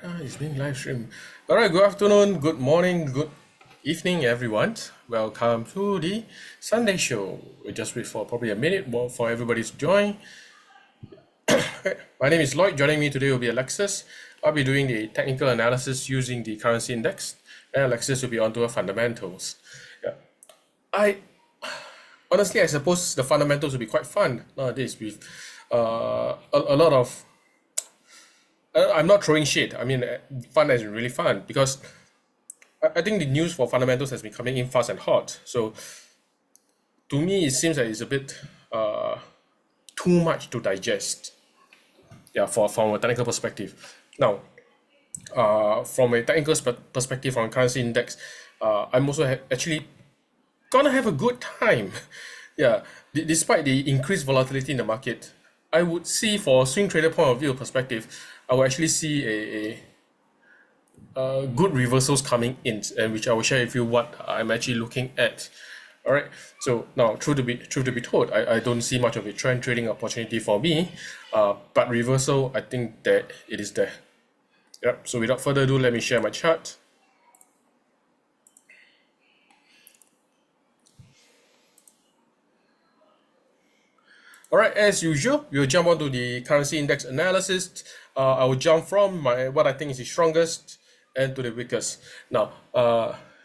It's being live streamed. All right, good afternoon, good morning, good evening, everyone. Welcome to the Sunday show. We'll just wait for probably a minute more for everybody to join. My name is Lloyd. Joining me today will be Alexis. I'll be doing the technical analysis using the currency index, and Alexis will be onto her fundamentals. Yeah, I honestly, I suppose the fundamentals will be quite fun nowadays with a lot of. I'm not throwing shade. I mean, fun has been really fun because I think the news for fundamentals has been coming in fast and hot. So to me, it seems that it's a bit too much to digest. Yeah, from a technical perspective. Now, from a technical perspective on currency index, I'm also actually gonna have a good time. Yeah, despite the increased volatility in the market, I would see for swing trader point of view perspective, I will actually see a good reversals coming in, and which I will share with you what I'm actually looking at. All right. So now, truth to be told, I don't see much of a trend trading opportunity for me, but reversal, I think that it is there. Yep. So without further ado, let me share my chart. All right, as usual, we'll jump onto the currency index analysis. I will jump from what I think is the strongest and to the weakest. Now,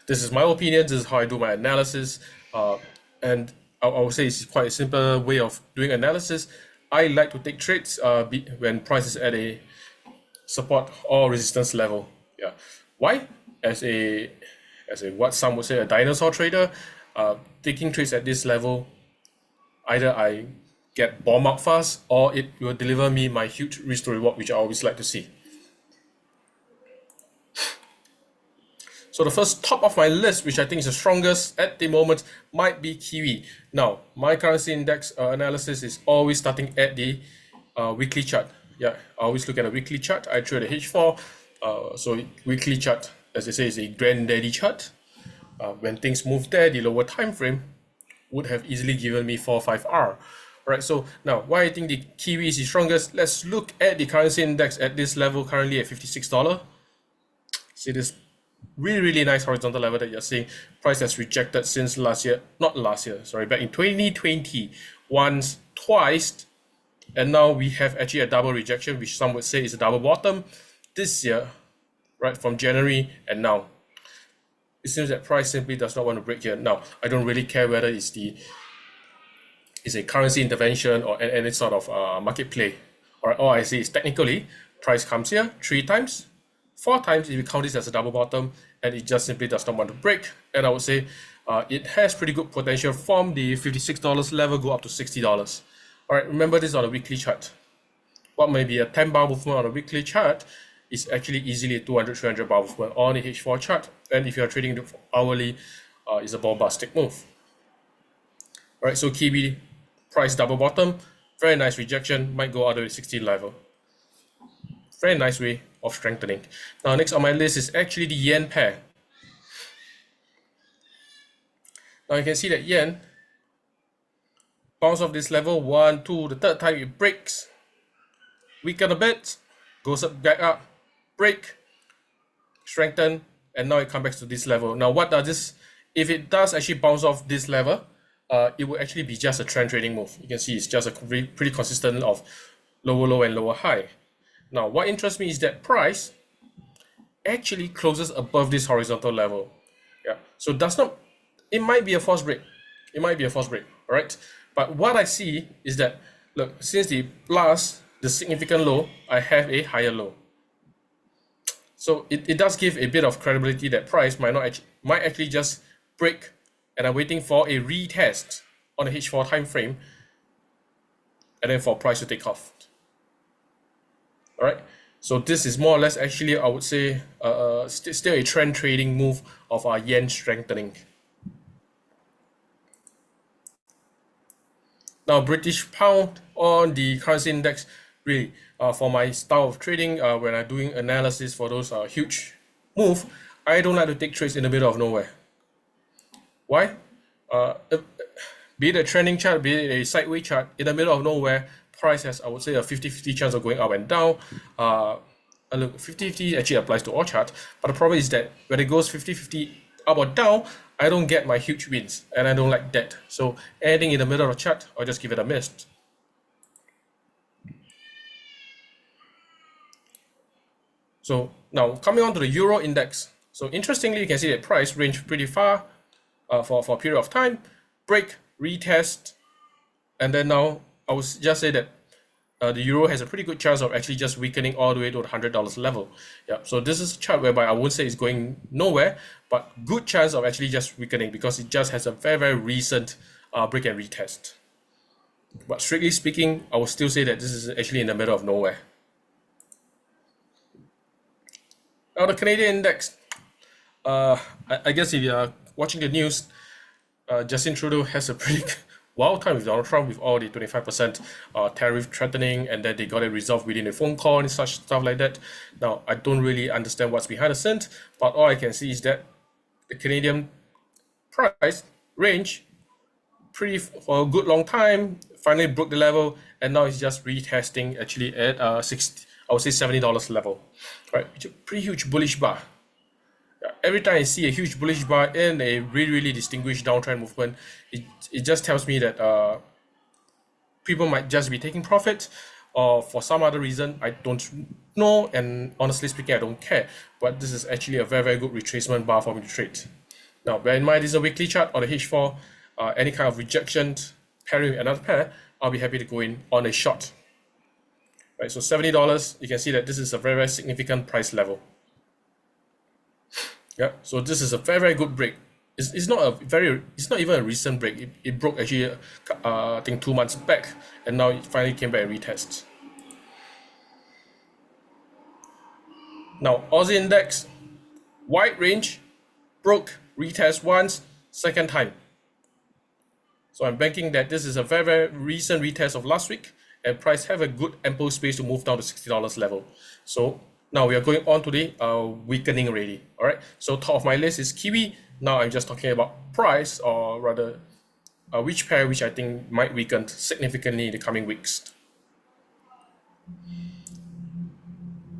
this is my opinion. This is how I do my analysis, and I would say it's quite a simple way of doing analysis. I like to take trades when price is at a support or resistance level. Yeah, why? As a what some would say a dinosaur trader, taking trades at this level, either I get bomb out fast or it will deliver me my huge risk to reward, which I always like to see. So the first top of my list, which I think is the strongest at the moment, might be Kiwi. Now, my currency index analysis is always starting at the weekly chart. Yeah, I always look at a weekly chart. I trade a H4. So weekly chart, as they say, is a granddaddy chart. When things move there, the lower time frame would have easily given me 4-5R. Alright, so now why I think the Kiwi is the strongest, let's look at the currency index at this level currently at $56. See this really nice horizontal level that you're seeing. Price has rejected since last year, not last year, sorry, back in 2020, once, twice, and now we have actually a double rejection, which some would say is a double bottom this year, right, from January and now. It seems that price simply does not want to break here. Now, I don't really care whether it's a currency intervention or any sort of market play. All I see is technically, price comes here 3 times, 4 times if you count this as a double bottom, and it just simply does not want to break. And I would say it has pretty good potential from the $56 level go up to $60. All right, remember this on a weekly chart. What may be a 10 bar movement on a weekly chart is actually easily a 200-300 bar movement on the H4 chart. And if you're trading the hourly, it's a bombastic move. All right, so Kiwi price double bottom, very nice rejection, might go all the way to 16 level. Very nice way of strengthening. Now, next on my list is actually the yen pair. Now you can see that yen bounce off this level 1, 2, the third time it breaks, weaken a bit, goes up, back up, break, strengthen, and now it comes back to this level. Now, what does this? If it does actually bounce off this level, it will actually be just a trend trading move. You can see it's just a pretty consistent of lower low and lower high. Now, what interests me is that price actually closes above this horizontal level. Yeah, so it might be a false break. It might be a false break, all right? But what I see is that, look, since the significant low, I have a higher low. So it does give a bit of credibility that price might actually just break, and I'm waiting for a retest on the H4 time frame, and then for price to take off. All right. So this is more or less actually, I would say, still a trend trading move of our yen strengthening. Now, British pound on the currency index, really, for my style of trading, when I'm doing analysis for those huge move, I don't like to take trades in the middle of nowhere. Why? Be it a trending chart, be it a sideways chart, in the middle of nowhere, price has, I would say, a 50-50 chance of going up and down. A look, 50-50 actually applies to all charts, but the problem is that when it goes 50-50 up or down, I don't get my huge wins, and I don't like that. So anything in the middle of the chart, I'll just give it a miss. So now coming on to the Euro index. So interestingly, you can see that price range pretty far for a period of time, break, retest, and then now I would just say that the euro has a pretty good chance of actually just weakening all the way to the $100 level. Yeah, so this is a chart whereby I won't say it's going nowhere, but good chance of actually just weakening because it just has a very recent break and retest. But strictly speaking, I would still say that this is actually in the middle of nowhere. Now the Canadian index, I guess if you're watching the news, Justin Trudeau has a pretty wild time with Donald Trump with all the 25% tariff threatening, and then they got it resolved within a phone call and such stuff like that. Now, I don't really understand what's behind the scenes, but all I can see is that the Canadian price range pretty for a good long time finally broke the level, and now it's just retesting actually at I would say $70 level, right? It's a pretty huge bullish bar. Every time I see a huge bullish bar in a really distinguished downtrend movement, it just tells me that people might just be taking profit, or for some other reason I don't know, and honestly speaking I don't care. But this is actually a very good retracement bar for me to trade. Now bear in mind this is a weekly chart on the H4. Any kind of rejection pairing with another pair, I'll be happy to go in on a short. Right, so $70, you can see that this is a very significant price level. Yeah, so this is a very good break. It's not even a recent break. It broke actually I think 2 months back, and now it finally came back and retest. Now Aussie index, wide range, broke, retest once, second time. So I'm banking that this is a very recent retest of last week, and price have a good ample space to move down to $60 level. So now we are going on to the weakening already. All right. So top of my list is Kiwi. Now I'm just talking about price, or rather, which pair which I think might weaken significantly in the coming weeks.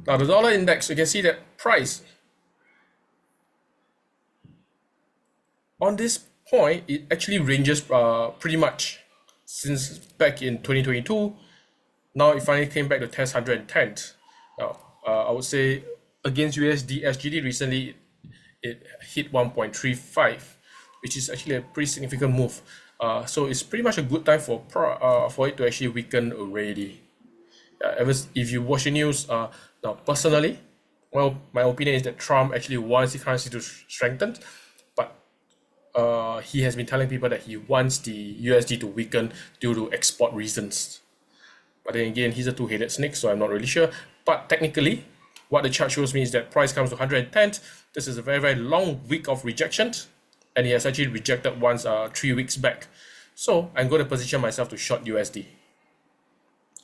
Now the dollar index, you can see that price on this point it actually ranges pretty much since back in 2022. Now it finally came back to test 110. Now I would say against USD SGD recently it hit 1.35, which is actually a pretty significant move. So it's pretty much a good time for it to actually weaken already. If you watch the news, now personally, well, my opinion is that Trump actually wants the currency to strengthen, but he has been telling people that he wants the USD to weaken due to export reasons. But then again, he's a two-headed snake, so I'm not really sure. But technically, what the chart shows me is that price comes to 110. This is a very long week of rejections, and he has actually rejected once 3 weeks back. So I'm going to position myself to short USD.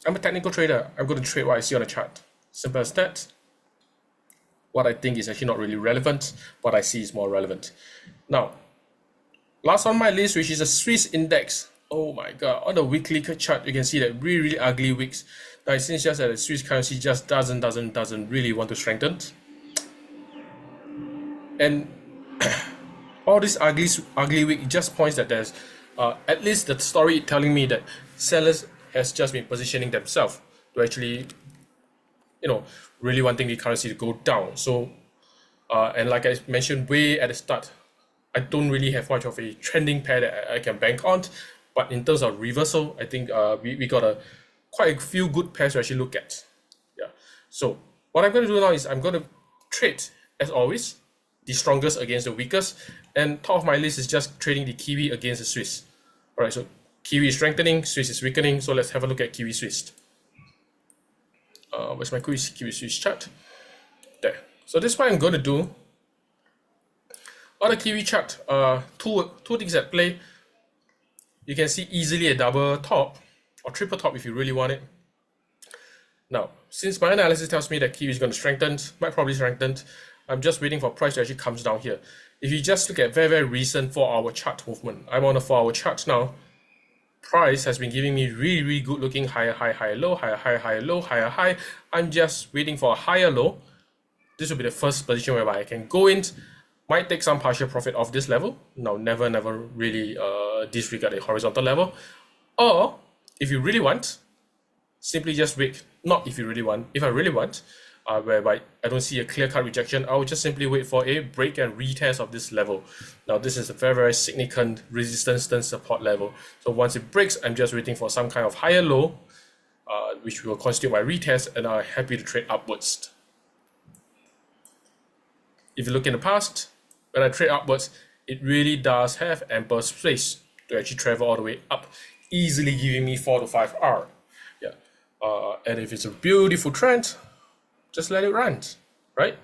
I'm a technical trader. I'm going to trade what I see on the chart. Simple as that. What I think is actually not really relevant. What I see is more relevant. Now, last on my list, which is a Swiss index. Oh my god, on the weekly chart, you can see that really ugly wicks. Now it seems just that the Swiss currency just doesn't really want to strengthen. And all this ugly wick just points that there's at least the story telling me that sellers has just been positioning themselves to actually, really wanting the currency to go down. So, and like I mentioned way at the start, I don't really have much of a trending pair that I can bank on. But in terms of reversal, I think we got quite a few good pairs to actually look at. Yeah. So what I'm going to do now is I'm going to trade, as always, the strongest against the weakest. And top of my list is just trading the Kiwi against the Swiss. All right, so Kiwi is strengthening, Swiss is weakening. So let's have a look at Kiwi Swiss. Where's my Kiwi Swiss chart? There. So this is what I'm going to do. On the Kiwi chart, two things at play. You can see easily a double top or triple top if you really want it. Now, since my analysis tells me that Kiwi is going to strengthen, might probably strengthen, I'm just waiting for price to actually comes down here. If you just look at very recent 4-hour chart movement, I'm on a 4-hour chart now. price has been giving me really, really good looking higher high, higher low, higher high, higher low, higher high. I'm just waiting for a higher low. This will be the first position whereby I can go in, might take some partial profit off this level. No, never really disregard the horizontal level. Or if you really want, simply just wait. Not if you really want. If I really want, whereby I don't see a clear-cut rejection, I will just simply wait for a break and retest of this level. Now this is a very, very significant resistance turn support level. So once it breaks, I'm just waiting for some kind of higher low, which will constitute my retest, and I'm happy to trade upwards. If you look in the past, when I trade upwards, it really does have ample space to actually travel all the way up, easily giving me 4 to 5R. Yeah, and if it's a beautiful trend, just let it run, right?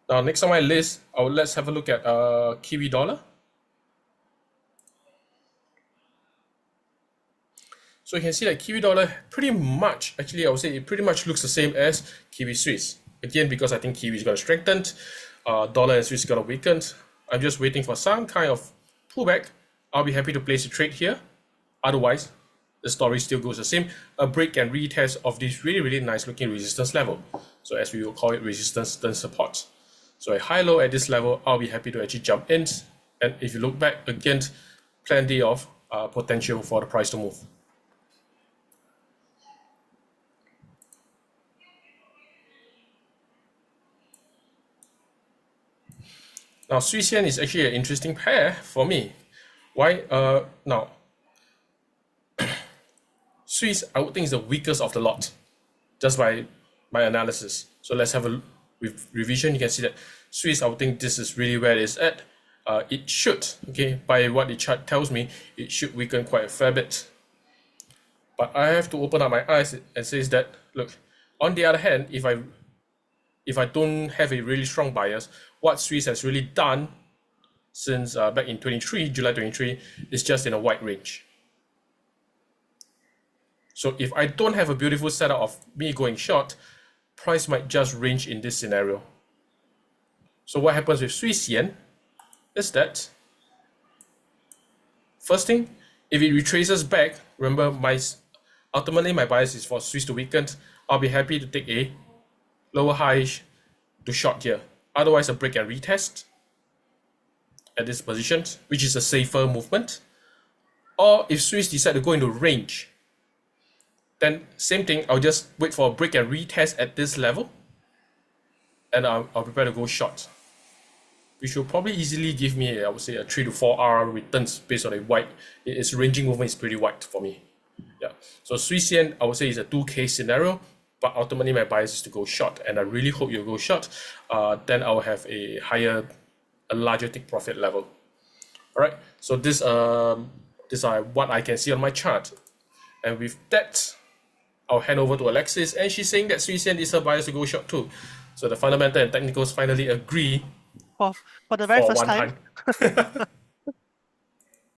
Now, next on my list, let's have a look at Kiwi dollar. So you can see that Kiwi dollar pretty much, actually I would say it pretty much looks the same as Kiwi Swiss. Again, because I think Kiwi is going to strengthen, dollar and Swiss is going to weaken. I'm just waiting for some kind of pullback. I'll be happy to place a trade here. Otherwise, the story still goes the same. A break and retest of this really, really nice looking resistance level. So as we will call it, resistance then support. So a high low at this level, I'll be happy to actually jump in. And if you look back, again, plenty of potential for the price to move. Now, Swiss yen is actually an interesting pair for me. Why? Now, Swiss, I would think is the weakest of the lot, just by my analysis. So let's have a revision. You can see that Swiss, I would think this is really where it is at. It should, okay, by what the chart tells me, it should weaken quite a fair bit. But I have to open up my eyes and says that, look, on the other hand, if I don't have a really strong bias, what Swiss has really done since back in July 23, is just in a wide range. So if I don't have a beautiful setup of me going short, price might just range in this scenario. So what happens with Swiss yen is that, first thing, if it retraces back, remember ultimately my bias is for Swiss to weaken. I'll be happy to take a lower high to short here. Otherwise, a break and retest at this position, which is a safer movement. Or if Swiss decide to go into range, then same thing, I'll just wait for a break and retest at this level, and I'll prepare to go short, which will probably easily give me, I would say, a 3 to 4R returns based on a wide, its ranging movement is pretty wide for me. Yeah, so Swiss yen, I would say, is a 2K scenario, but ultimately my bias is to go short, and I really hope you'll go short. Then I'll have a larger take profit level. All right, so these are what I can see on my chart, and with that, I'll hand over to Alexis, and she's saying that Swiss yen is her bias to go short too. So the fundamental and technicals finally agree For the very for first one time. time.